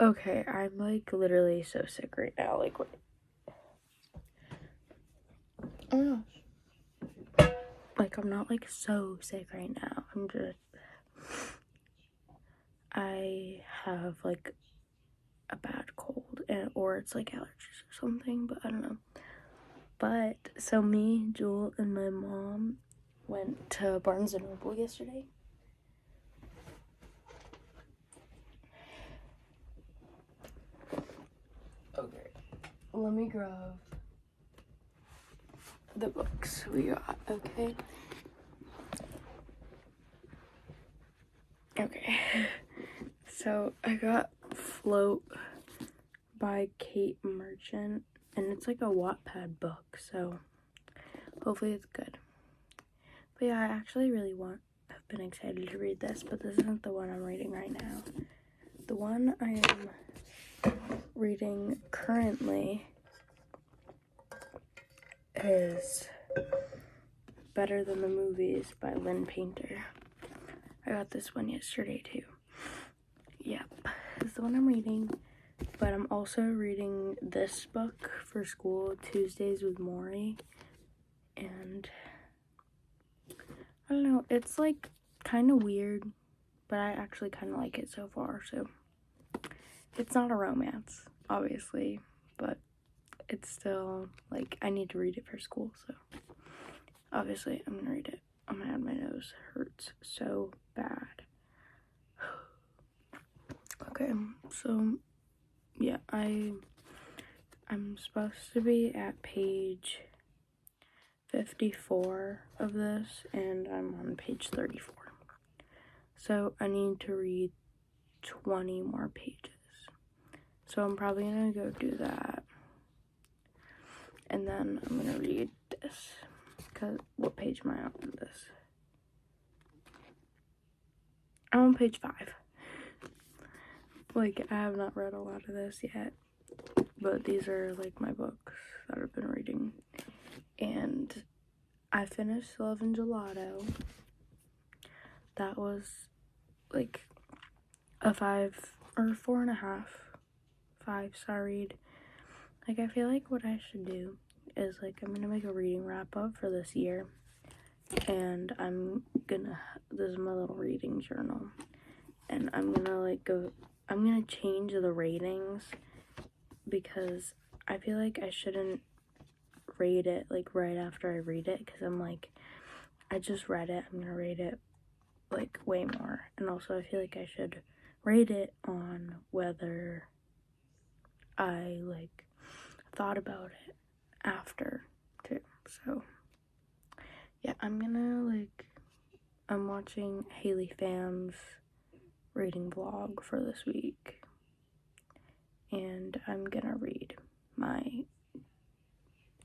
Okay, I'm like literally so sick right now. Like, wait. Oh my gosh. Like, I'm not like so sick right now. I have like a bad cold, or it's like allergies or something, but I don't know. But so me, Jewel, and my mom went to Barnes and Noble yesterday. Okay, let me grab the books we got, okay? Okay, so I got Float by Kate Merchant, and it's like a Wattpad book, so hopefully it's good. But yeah, I actually really have been excited to read this, but this isn't the one I'm reading right now. The one I am reading currently is Better Than the Movies by Lynn Painter. I got this one yesterday too. Yep, this is the one I'm reading. But I'm also reading this book for school, Tuesdays with Maury. And I don't know, it's like kind of weird, but I actually kind of like it so far. So it's not a romance, obviously, but it's still like I need to read it for school. So obviously I'm gonna read it. Oh my god, my nose hurts so bad. Okay, so yeah, I'm supposed to be at page 54 of this, and I'm on page 34. So I need to read 20 more pages. So I'm probably gonna go do that. And then I'm gonna read this. Cause what page am I on this? I'm on page 5. Like, I have not read a lot of this yet, but these are like my books that I've been reading. And I finished Love and Gelato. That was like a 5 or 4.5, 5-star read. Like, I feel like what I should do is like I'm gonna make a reading wrap up for this year, and this is my little reading journal, and I'm gonna change the ratings, because I feel like I shouldn't rate it like right after I read it, because I'm like, I just read it, I'm gonna rate it like way more. And also I feel like I should rate it on whether I like thought about it after too. So yeah, I'm watching Haley Pham's reading vlog for this week, and I'm gonna read my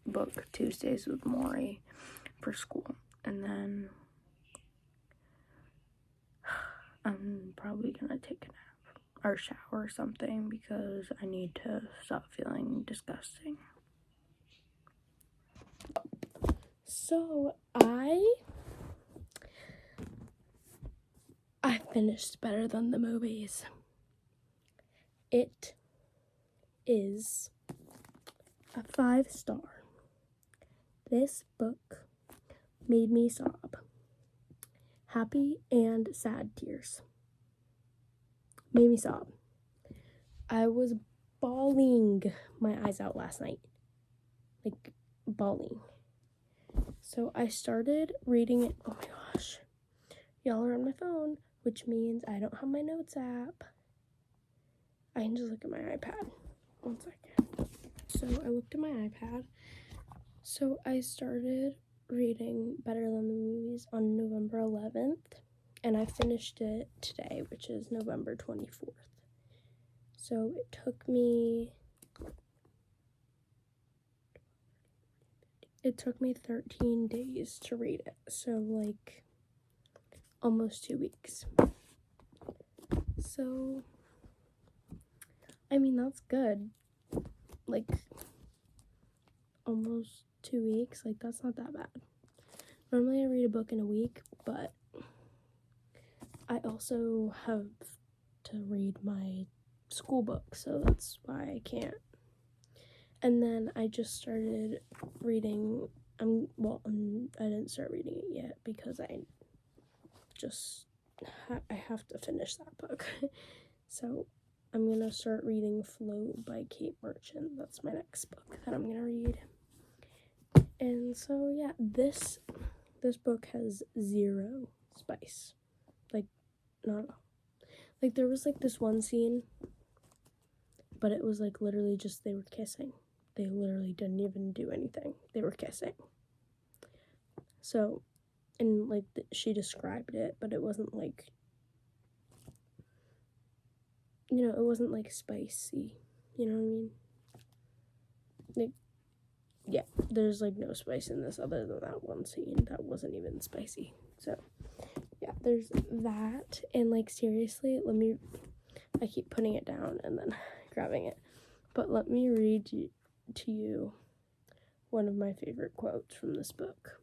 book Tuesdays with Maury for school, and then I'm probably gonna take a nap or shower or something, because I need to stop feeling disgusting. So I finished Better Than the Movies. It is a 5-star. This book made me sob. Happy and sad tears. Made me sob. I was bawling my eyes out last night. Like, bawling. So I started reading it. Oh my gosh. Y'all are on my phone, which means I don't have my notes app. I can just look at my iPad. 1 second. So I looked at my iPad. So I started reading Better Than the Movies on November 11th, and I finished it today, which is November 24th. So it took me 13 days to read it. So like almost 2 weeks. So I mean, that's good. Like almost 2 weeks, like that's not that bad. Normally I read a book in a week, but I also have to read my school book, so that's why I can't. And then I just started reading. I didn't start reading it yet because I have to finish that book. So I'm gonna start reading Float by Kate Merchant. That's my next book that I'm gonna read. And so yeah, this book has 0 spice. Like, not at all. Like, there was like this one scene, but it was like literally just they were kissing. They literally didn't even do anything. They were kissing. So, and like she described it, but it wasn't like, it wasn't like spicy. You know what I mean? Like, yeah, there's like no spice in this other than that one scene that wasn't even spicy. So, yeah, there's that. And like, seriously, I keep putting it down and then grabbing it. But let me read to you one of my favorite quotes from this book.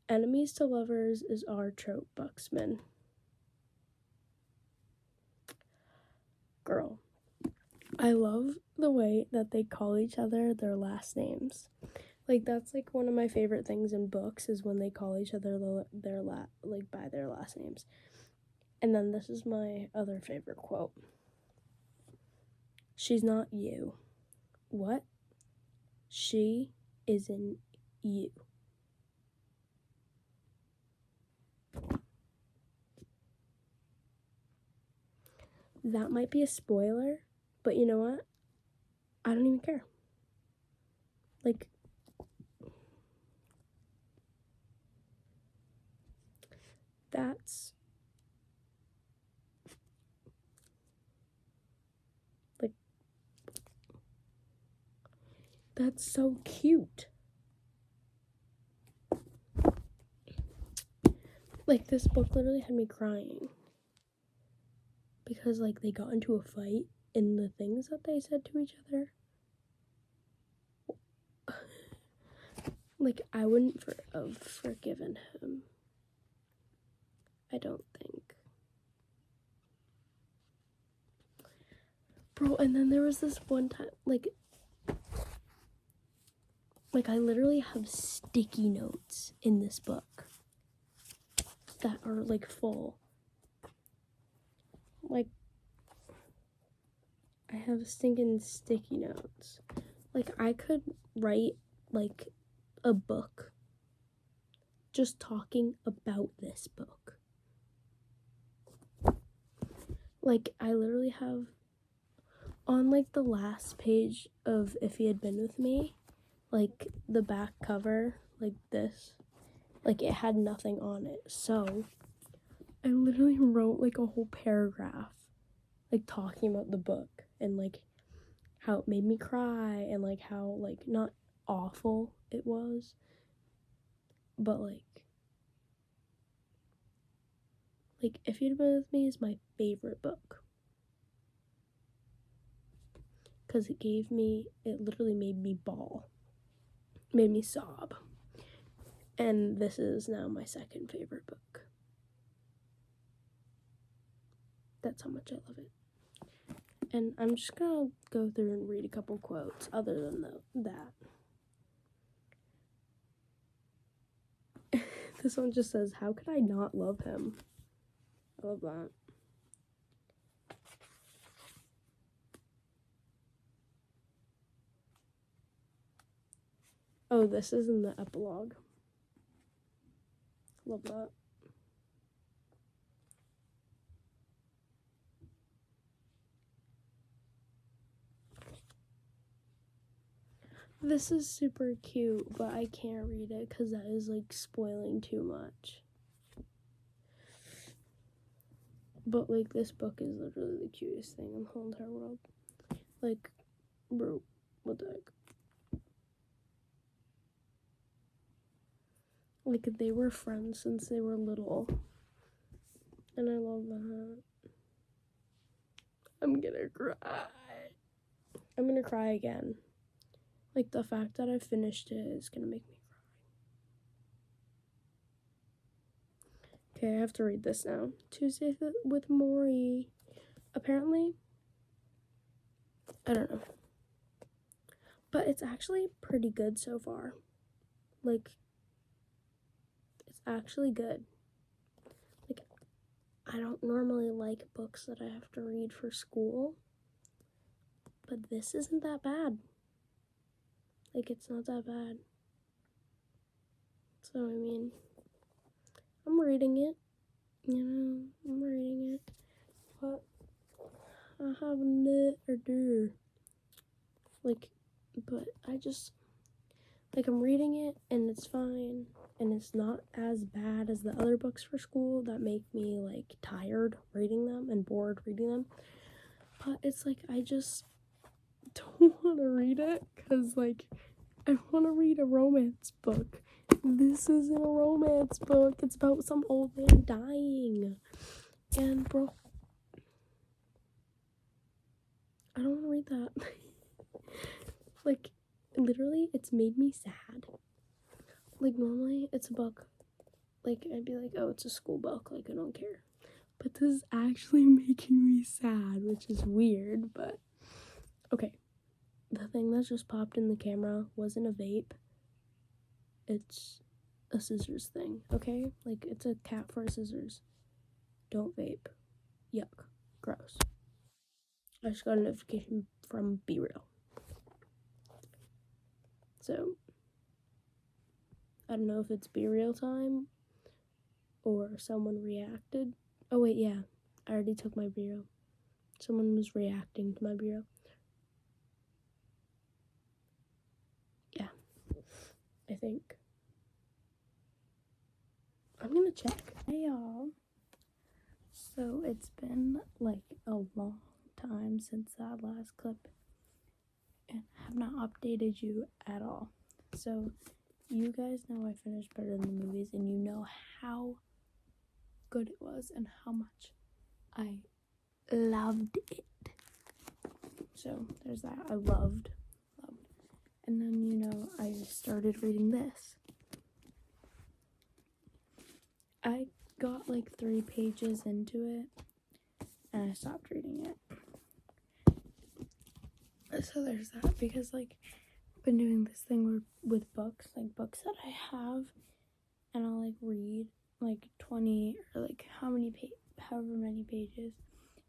Enemies to lovers is our trope, Buxman. Girl, I love the way that they call each other their last names. Like, that's like one of my favorite things in books is when they call each other by their last names. And then this is my other favorite quote. She's not you. What? She isn't you. That might be a spoiler, but you know what? I don't even care. Like, that's so cute. Like, this book literally had me crying because like they got into a fight and the things that they said to each other. Like, I wouldn't have forgiven him. I don't think. Bro, and then there was this one time, like I literally have sticky notes in this book that are like full. Like, I have stinking sticky notes. Like, I could write like a book just talking about this book. Like, I literally have on like the last page of If He Had Been With Me, like the back cover, like this, like it had nothing on it. So I literally wrote like a whole paragraph, like talking about the book and like how it made me cry and like how like not awful it was, but like If You'd Been With Me is my favorite book because it literally made me bawl, made me sob. And this is now my second favorite book. That's how much I love it. And I'm just gonna go through and read a couple quotes other than that. This one just says, "How could I not love him?" I love that. Oh, this is in the epilogue. Love that. This is super cute, but I can't read it because that is like spoiling too much. But like, this book is literally the cutest thing in the whole entire world. Like, bro, what the heck? Like, they were friends since they were little. And I love that. I'm gonna cry. I'm gonna cry again. Like, the fact that I finished it is gonna make me cry. Okay, I have to read this now. Tuesday with Maury. apparently. I don't know. But it's actually pretty good so far. Like, it's actually good. Like, I don't normally like books that I have to read for school, but this isn't that bad. Like, it's not that bad. So, I mean, I'm reading it. You know, I'm reading it. But I have no. Like, but I just, like, I'm reading it and it's fine. And it's not as bad as the other books for school that make me, like, tired reading them and bored reading them. But it's like, I just don't want to read it because, like, I want to read a romance book. This isn't a romance book. It's about some old man dying. And, bro, I don't want to read that. Like, literally, it's made me sad. Like, normally, it's a book. Like, I'd be like, oh, it's a school book. Like, I don't care. But this is actually making me sad, which is weird, but... Okay. The thing that just popped in the camera wasn't a vape. It's a scissors thing, okay? Like, it's a cat for scissors. Don't vape. Yuck. Gross. I just got a notification from Be Real. So, I don't know if it's Be Real time or someone reacted. Oh, wait, yeah. I already took my Be Real. Someone was reacting to my Be Real. Yeah. I think. I'm gonna check. Hey, y'all. So, it's been, like, a long time since that last clip. And I have not updated you at all. So, you guys know I finished Better Than the Movies, and you know how good it was and how much I loved it. So, there's that. I loved. And then, you know, I started reading this. I got like 3 pages into it, and I stopped reading it. So there's that, because like I've been doing this thing with books, like books that I have, and I'll like read like 20 or like however many pages,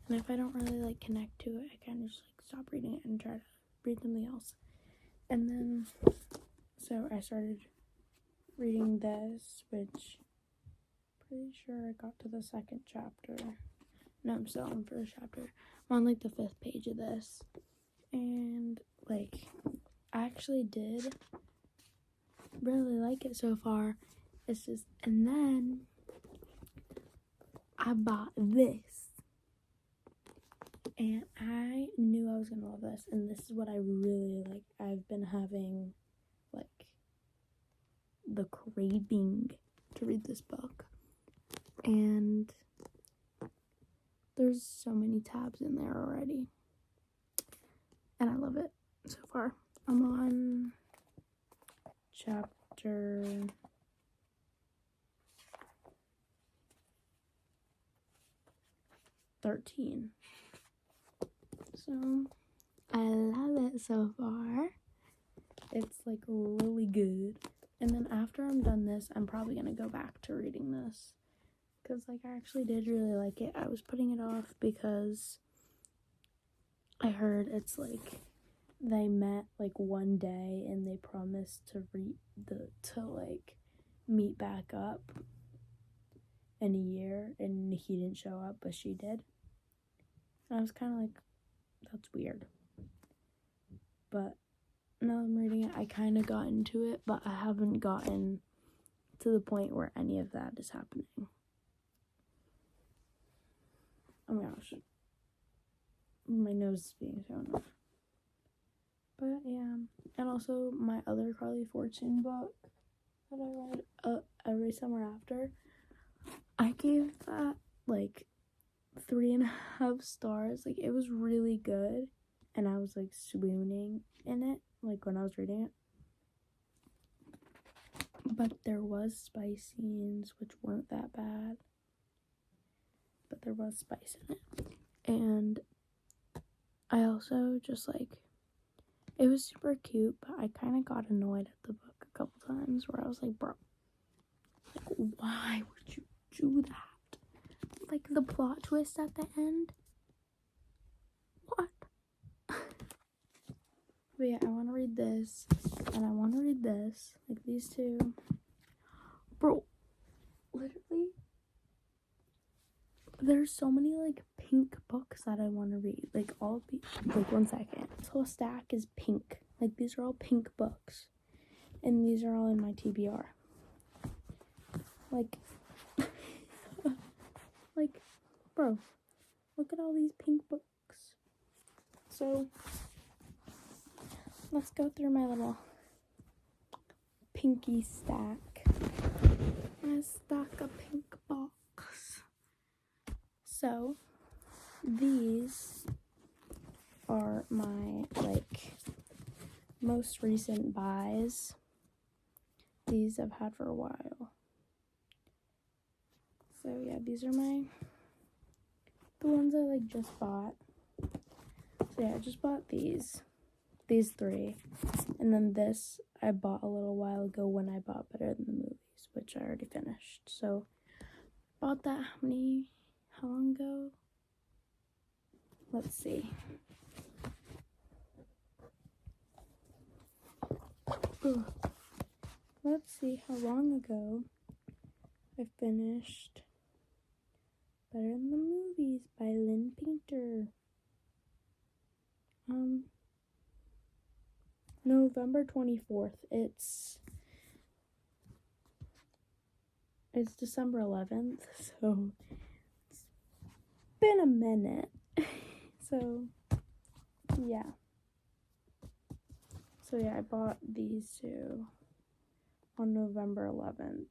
and if I don't really like connect to it, I kind of just like stop reading it and try to read something else. And then so I started reading this, which pretty sure I got to the 2nd chapter. No, I'm still on the 1st chapter. I'm on like the 5th page of this, and like I actually did really like it so far. It's just, and then I bought this, and I knew I was gonna love this, and this is what I really like. I've been having like the craving to read this book, and there's so many tabs in there already, and I love it so far. I'm on chapter 13. So I love it so far. It's like really good. And then after I'm done this, I'm probably gonna go back to reading this, because like I actually did really like it. I was putting it off because I heard it's like they met like one day and they promised to like meet back up in a year, and he didn't show up, but she did. And I was kind of like, that's weird. But now I'm reading it, I kind of got into it, but I haven't gotten to the point where any of that is happening. Oh my gosh. My nose is being thrown off. But yeah. And also my other Carly Fortune book that I read, Every Summer After, I gave that like 3.5 stars. Like, it was really good, and I was like swooning in it, like when I was reading it. But there was spice scenes which weren't that bad, but there was spice in it. And I also just like, it was super cute, but I kind of got annoyed at the book a couple times where I was like, bro, like, why would you do that? Like, the plot twist at the end? What? But yeah, I want to read this, and I want to read this, like these two. Bro, literally, there's so many, like, pink books that I want to read. Like, like, 1 second. This whole stack is pink. Like, these are all pink books. And these are all in my TBR. Like, like, bro, look at all these pink books. So, let's go through my little pinky stack. My stack of pink books. So, these are my, like, most recent buys. These I've had for a while. So yeah, these are the ones I like just bought. So yeah, I just bought these 3, and then this I bought a little while ago when I bought Better Than the Movies, which I already finished. So bought that how long ago? Let's see. Let's see how long ago I finished Better Than the Movies by Lynn Painter. November 24th. It's December 11th, so it's been a minute. So yeah. I bought these 2 on November 11th.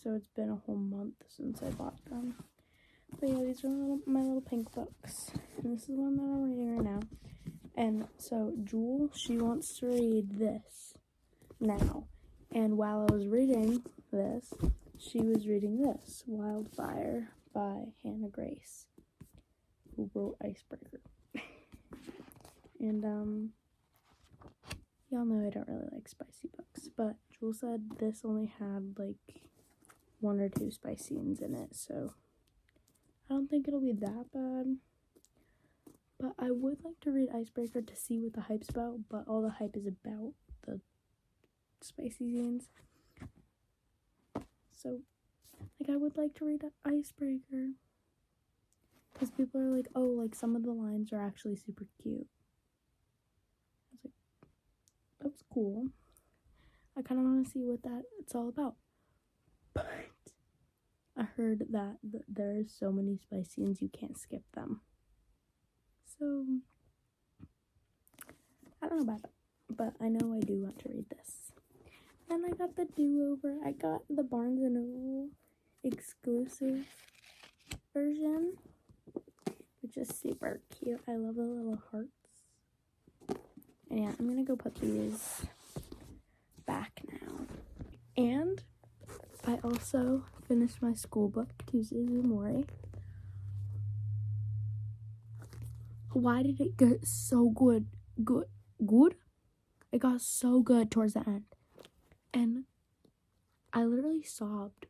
So it's been a whole month since I bought them. But yeah, these are my little pink books. And this is one that I'm reading right now. And so Jewel, she wants to read this now. And while I was reading this, she was reading this, Wildfire by Hannah Grace, who wrote Icebreaker. And y'all know I don't really like spicy books, but Jewel said this only had like 1 or 2 spice scenes in it, so I don't think it'll be that bad. But I would like to read Icebreaker to see what the hype's about, but all the hype is about the spicy scenes. So, like, I would like to read Icebreaker, because people are like, oh, like, some of the lines are actually super cute. I was like, that's cool. I kind of want to see what it's all about. But I heard that there's so many spice scenes you can't skip them. So, I don't know about it, but I know I do want to read this. And I got the do-over. I got the Barnes & Noble exclusive version, which is super cute. I love the little hearts. And yeah, I'm gonna go put these back now. And I also finished my school book, Tuesdays with Maury. Why did it get so good? Good? It got so good towards the end. And I literally sobbed.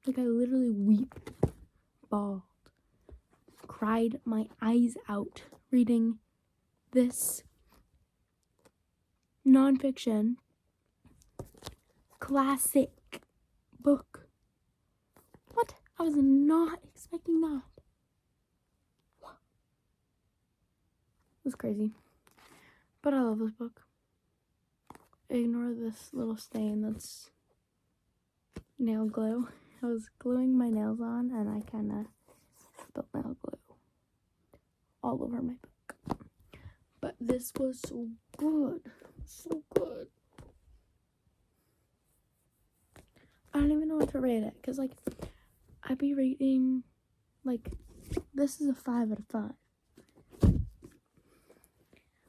Like, I literally wept, bawled, cried my eyes out reading this nonfiction classic book. What? I was not expecting that. It was crazy. But I love this book. Ignore this little stain that's nail glue. I was gluing my nails on and I kind of spilled nail glue all over my book. But this was so good. So good. I don't even know what to rate it, because, like, I'd be rating, like, this is a 5 out of 5.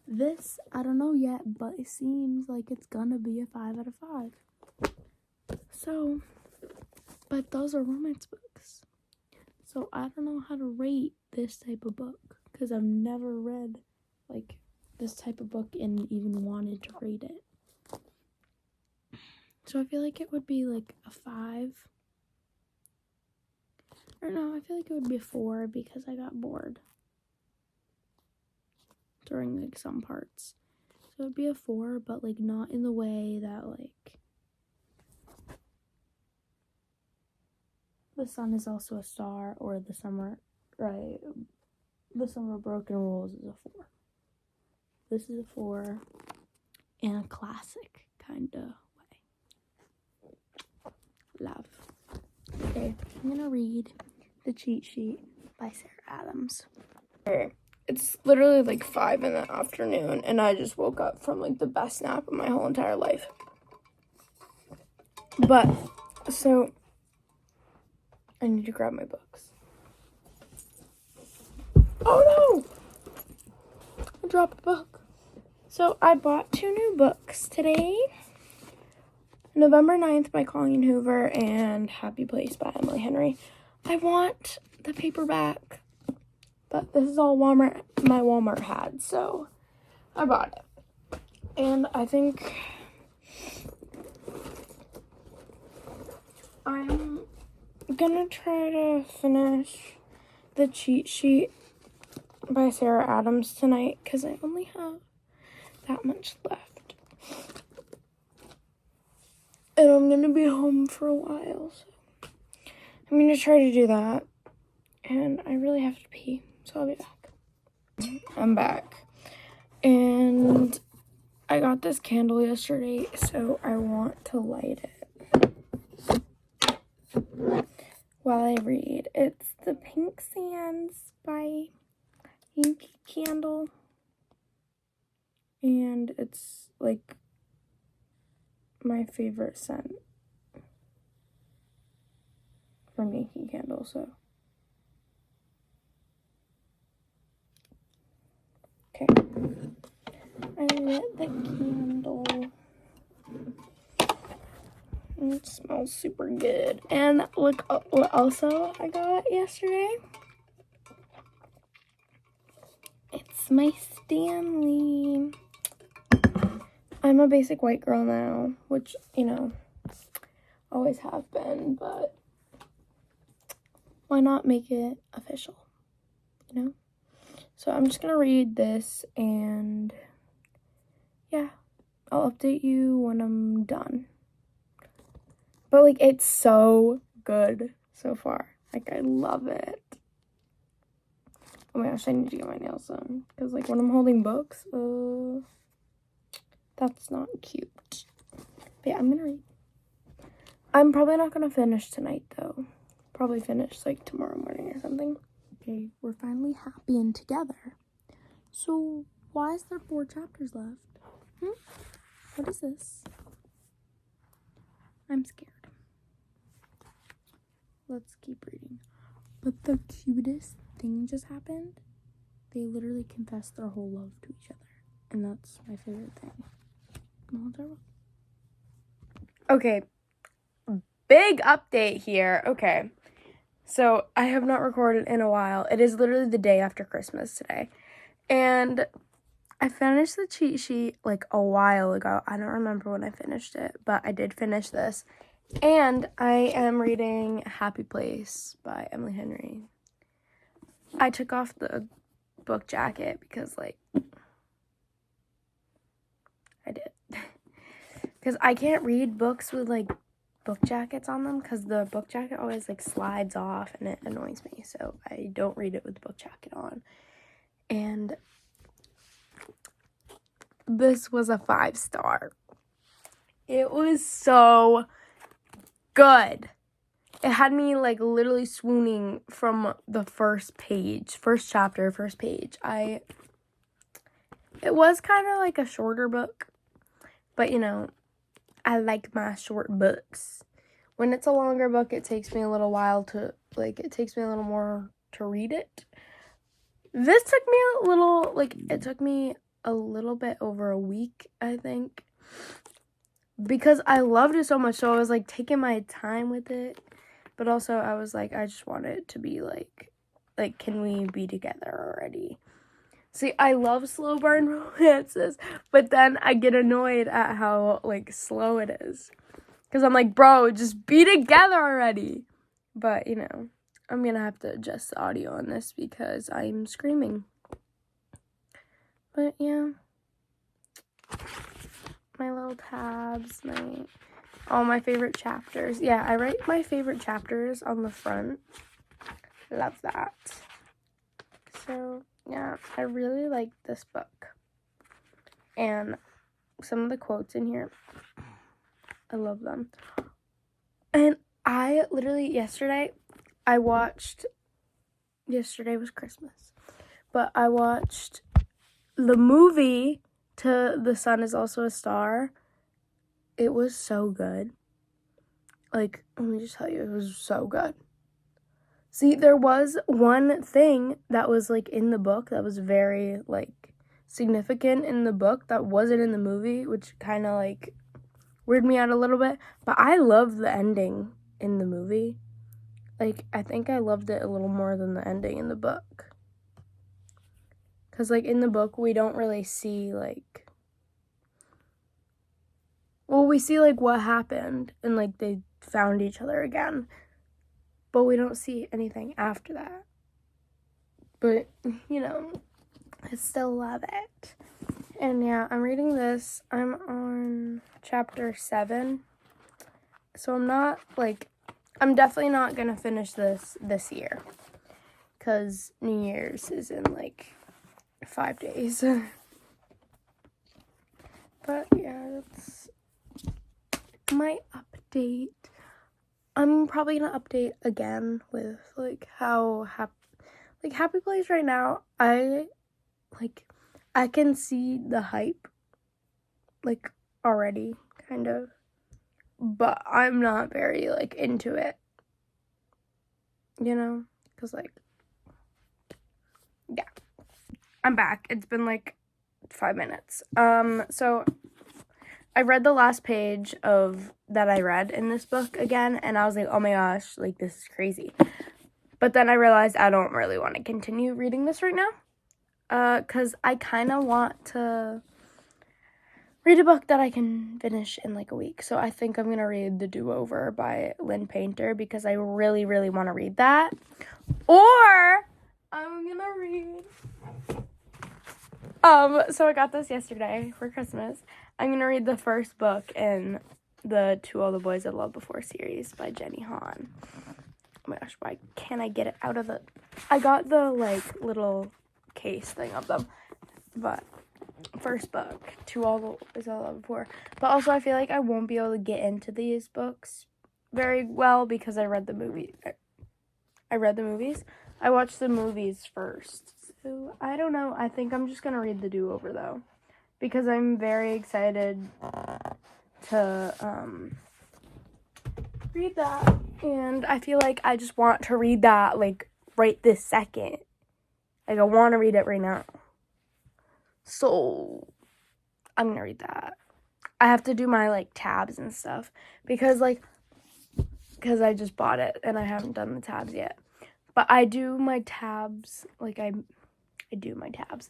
This, I don't know yet, but it seems like it's gonna be a 5 out of 5. So, but those are romance books. So I don't know how to rate this type of book. because I've never read, like, this type of book and even wanted to read it. So I feel like it would be, like, a 5. Or no, I feel like it would be a 4 because I got bored during, like, some parts. So it would be a 4, but, like, not in the way that, like, The Sun is Also a Star or The Summer, right? The Summer Broken Rules is a 4. This is a 4 in a classic kind of way. Love. Okay, I'm gonna read The Cheat Sheet by Sarah Adams. It's literally like 5 in the afternoon, and I just woke up from like the best nap of my whole entire life. But, so, I need to grab my books. Oh no! I dropped a book. So, I bought 2 new books today. November 9th by Colleen Hoover and Happy Place by Emily Henry. I want the paperback, but this is all my Walmart had, so I bought it. And I think I'm gonna try to finish The Cheat Sheet by Sarah Adams tonight because I only have that much left. And I'm gonna be home for a while, so I'm gonna try to do that. And I really have to pee, so I'll be back. I'm back. And I got this candle yesterday, so I want to light it while I read. It's the Pink Sands by Yankee Candle. And it's like my favorite scent from Yankee Candle, so. Okay. I lit the candle. It smells super good. And look what also I got yesterday. It's my Stanley. I'm a basic white girl now, which, you know, always have been, but why not make it official, you know? So I'm just gonna read this, and yeah, I'll update you when I'm done. But, like, it's so good so far. Like, I love it. Oh my gosh, I need to get my nails done. Because, like, when I'm holding books, that's not cute. But yeah, I'm gonna read. I'm probably not gonna finish tonight, though. Probably finish, like, tomorrow morning or something. Okay, we're finally happy and together. So, why is there 4 chapters left? What is this? I'm scared. Let's keep reading. But the cutest thing just happened. They literally confessed their whole love to each other. And that's my favorite thing. Okay. Big update here. Okay. So, I have not recorded in a while. It is literally the day after Christmas today. And I finished the cheat sheet like a while ago. I don't remember when I finished it, but I did finish this. And I am reading Happy Place by Emily Henry. I took off the book jacket because, like, I did. Because I can't read books with, like, book jackets on them because the book jacket always, like, slides off and it annoys me. So I don't read it with the book jacket on. And this was a 5-star. It was so good. It had me, like, literally swooning from the first page. First chapter, first page. It was kind of like a shorter book. But, you know, I like my short books. When it's a longer book, it takes me a little while to, like, it takes me a little more to read it. This took me a little, like, it took me a little bit over a week, I think. Because I loved it so much, so I was, like, taking my time with it. But also, I was, like, I just want it to be, like, Like, can we be together already? See, I love slow burn romances, but then I get annoyed at how, like, slow it is. Because I'm like, bro, just be together already. But, you know, I'm going to have to adjust the audio on this because I'm screaming. But, yeah. My little tabs, all my favorite chapters. Yeah, I write my favorite chapters on the front. Love that. So, yeah, I really like this book. And some of the quotes in here, I love them. And I literally, yesterday was Christmas, but I watched the movie to The Sun Is Also a Star. It was so good. Like, let me just tell you, it was so good. See, there was one thing that was, like, in the book that was very, like, significant in the book that wasn't in the movie, which kind of, like, weirded me out a little bit. But I love the ending in the movie. Like, I think I loved it a little more than the ending in the book. Because, like, in the book, we don't really see, like... Well, we see, like, what happened. And, like, they found each other again. But we don't see anything after that. But, you know, I still love it. And, yeah, I'm reading this. I'm on chapter 7. So I'm definitely not going to finish this year. Because New Year's is in, like, 5 days. But, yeah, that's my update. I'm probably going to update again with, like, how Happy Place right now, I can see the hype, like, already, kind of. But I'm not very, like, into it. You know? Because, like, yeah. I'm back. It's been, like, 5 minutes. So I read the last page that I read in this book again, and I was like, oh my gosh, like, this is crazy. But then I realized I don't really want to continue reading this right now, because I kind of want to read a book that I can finish in, like, a week. So I think I'm going to read The Do-Over by Lynn Painter, because I really, really want to read that. Or I'm going to read... So I got this yesterday for Christmas. I'm going to read the first book in the To All the Boys I Loved Before series by Jenny Han. Oh my gosh, why can't I get it out of I got the, like, little case thing of them. But first book, To All the Boys I Loved Before. But also I feel like I won't be able to get into these books very well because I read the movie. I read the movies. I watched the movies first. So, I don't know. I think I'm just going to read The Do-Over, though. Because I'm very excited to read that. And I feel like I just want to read that, like, right this second. Like, I want to read it right now. So, I'm going to read that. I have to do my, like, tabs and stuff. Because I just bought it and I haven't done the tabs yet. But I do my tabs, like, I do my tabs.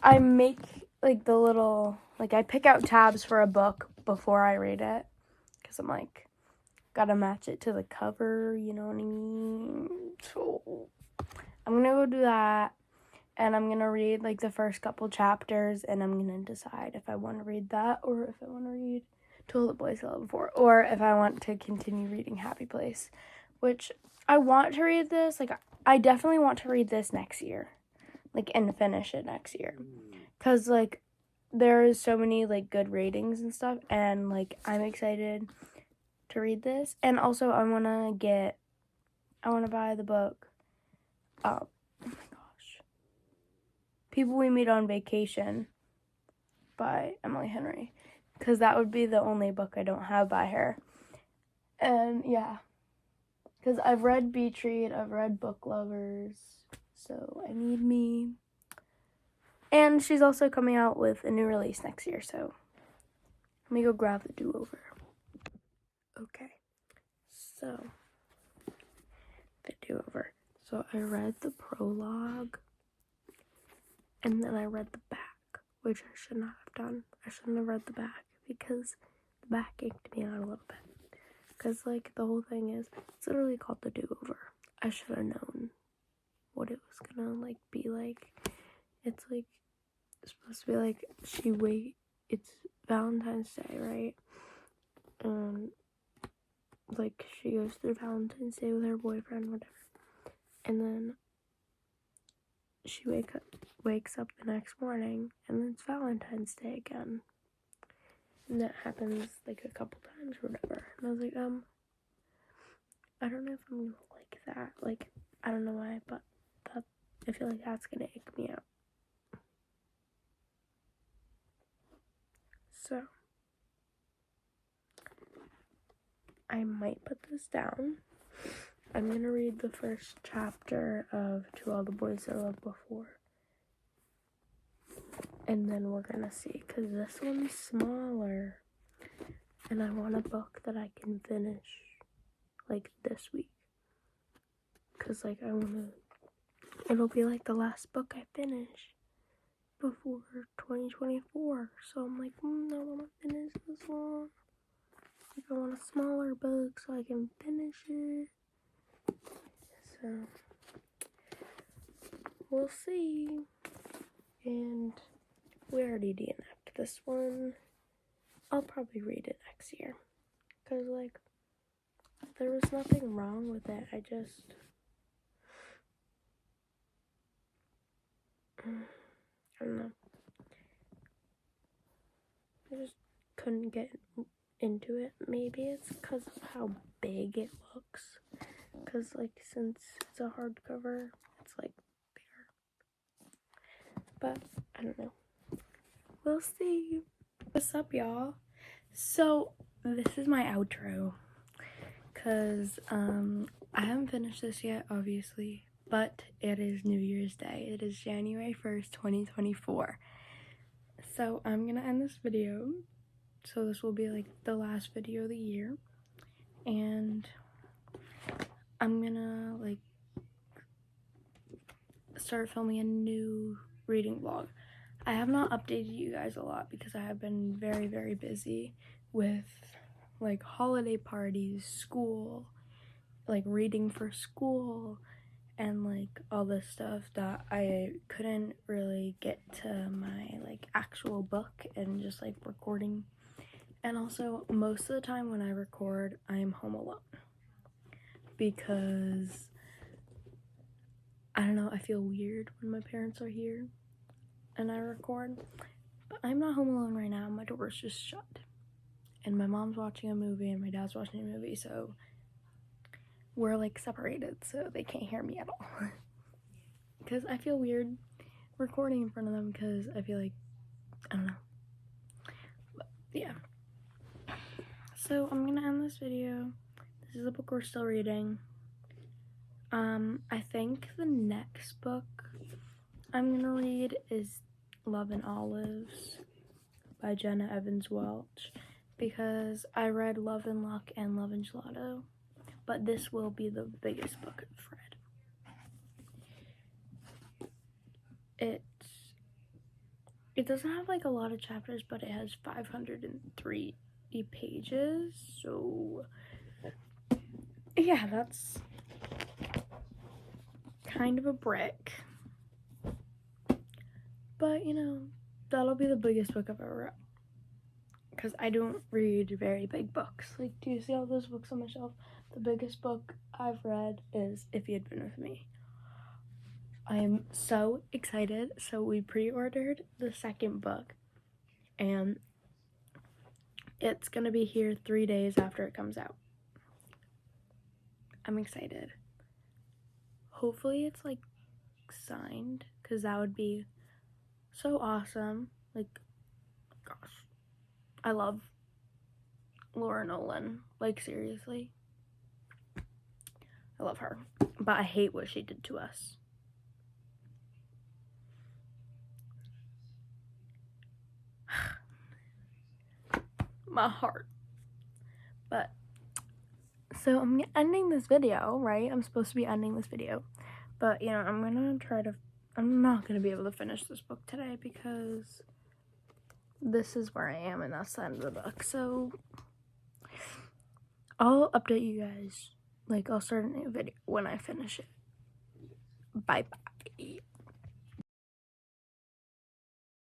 I make, like, the little, like, I pick out tabs for a book before I read it. Because I'm, like, gotta match it to the cover, you know what I mean? So, I'm gonna go do that. And I'm gonna read, like, the first couple chapters. And I'm gonna decide if I want to read that or if I want to read To All the Boys I Loved Before. Or if I want to continue reading Happy Place. Which, I want to read this. Like, I definitely want to read this next year. Like, and finish it next year. Because, like, there's so many, like, good ratings and stuff. And, like, I'm excited to read this. And also, I want to buy the book. Oh my gosh. People We Meet on Vacation by Emily Henry. Because that would be the only book I don't have by her. And, yeah. Because I've read Beach Read. I've read Book Lovers. So, I need me. And she's also coming out with a new release next year, so let me go grab The Do-Over. Okay, so The Do-Over. So I read the prologue and then I read the back, which I should not have done. I shouldn't have read the back because the back inked me out a little bit. Because, like, the whole thing is, it's literally called The Do-Over. I should have known what it was gonna, like, be like. It's, like, supposed to be, like, it's Valentine's Day, right? Like, she goes through Valentine's Day with her boyfriend, whatever. And then she wakes up the next morning, and then it's Valentine's Day again. And that happens, like, a couple times or whatever. And I was like, I don't know if I'm gonna like that. Like, I don't know why, but I feel like that's gonna ick me out. So, I might put this down. I'm gonna read the first chapter of To All the Boys I Loved Before. And then we're gonna see, because this one's smaller. And I want a book that I can finish, like, this week. Because, like, it'll be, like, the last book I finish before 2024. So I'm like, I want to finish this one. Like, I want a smaller book so I can finish it. So, we'll see. And we already DNF'd this one. I'll probably read it next year. Because, like, there was nothing wrong with it. I don't know. I just couldn't get into it. Maybe it's because of how big it looks. Because, like, since it's a hardcover, it's, like, bigger. But, I don't know. We'll see. What's up, y'all? So, this is my outro. Because, I haven't finished this yet, obviously. But it is New Year's Day. It is January 1st, 2024. So, I'm gonna end this video. So, this will be, like, the last video of the year. And I'm gonna, like, start filming a new reading vlog. I have not updated you guys a lot because I have been very, very busy with, like, holiday parties, school, like, reading for school, and, like, all this stuff that I couldn't really get to my, like, actual book and just, like, recording. And also, most of the time when I record, I am home alone. Because, I don't know, I feel weird when my parents are here and I record. But I'm not home alone right now. My door's just shut. And my mom's watching a movie and my dad's watching a movie, so we're, like, separated, so they can't hear me at all. Because I feel weird recording in front of them because I feel like, I don't know. But, yeah. So, I'm gonna end this video. This is a book we're still reading. I think the next book I'm gonna read is Love and Olives by Jenna Evans Welch, because I read Love and Luck and Love and Gelato, but this will be the biggest book I've read. It doesn't have, like, a lot of chapters, but it has 503 pages, so yeah, that's kind of a brick. But, you know, that'll be the biggest book I've ever read. Because I don't read very big books. Like, do you see all those books on my shelf? The biggest book I've read is If You Had Been With Me. I am so excited. So we pre-ordered the second book. And it's gonna be here 3 days after it comes out. I'm excited. Hopefully it's, like, signed. Because that would be so awesome. Like, gosh. I love Laura Nolan. Like, seriously. I love her. But I hate what she did to us. My heart. But, so I'm ending this video, right? I'm supposed to be ending this video. But, you know, I'm not gonna be able to finish this book today because this is where I am and that's the end of the book. So I'll update you guys. Like, I'll start a new video when I finish it. Bye bye.